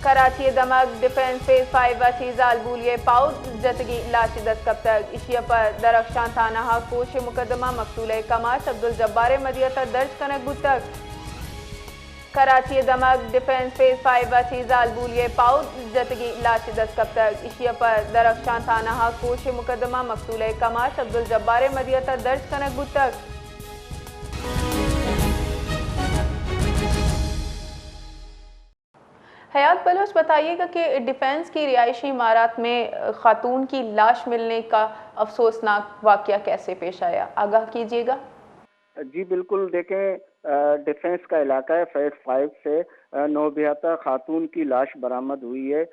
Karachi دمک defence phase 5 و چیزال بولیے پاؤد جتگی لاشی دست کب تک اشیا پر درخشان تھانہ کوش مقدمہ مقتول کماش عبدالجبار مدیتہ درج کنک بتک کراچی دمک ڈیفنس فیز 5 و چیزال بولیے پاؤد جتگی لاشی دست کب تک اشیا پر درخشان تھانہ کوش مقدمہ مقتول کماش عبدالجبار مدیتہ درج کنک بتک حیات بلوچ بتائیے گا کہ ڈیفنس کی رہائشی عمارات میں خاتون کی لاش ملنے کا افسوسناک واقعہ کیسے پیش آیا؟ آگاہ کیجیے گا۔ جی بالکل، دیکھیں ڈیفنس کا علاقہ ہے، فیز 5 سے نوبیاہتا خاتون کی لاش برآمد ہوئی ہے۔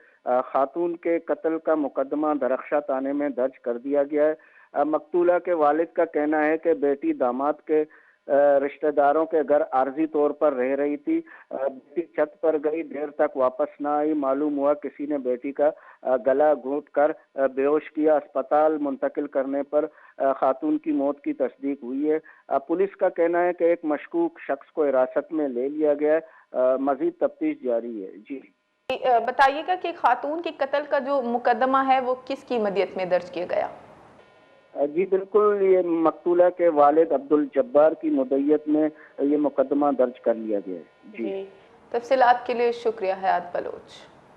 خاتون کے قتل کا مقدمہ درخشاں تھانے میں درج کر دیا گیا ہے۔ مقتولہ کے والد کا کہنا ہے کہ بیٹی داماد کے رشتہ داروں کے گھر عارضی طور پر رہ رہی تھی۔ بیٹی چھت پر گئی، دیر تک واپس نہ آئی۔ معلوم ہوا کسی نے بیٹی کا گلا گھونٹ کر بے ہوش کیا۔ اسپتال منتقل کرنے پر خاتون کی موت کی تصدیق ہوئی ہے۔ پولیس کا کہنا ہے کہ ایک مشکوک شخص کو حراست میں لے لیا گیا ہے، مزید تفتیش جاری ہے۔ جی بتائیے گا کہ خاتون کے قتل کا جو مقدمہ ہے وہ کس کی مدیت میں درج کیا گیا؟ جی بالکل، یہ مقتولہ کے والد عبدالجبار کی مدیت میں یہ مقدمہ درج کر لیا گیا ہے۔ جی تفصیلات کے لیے شکریہ حیات بلوچ۔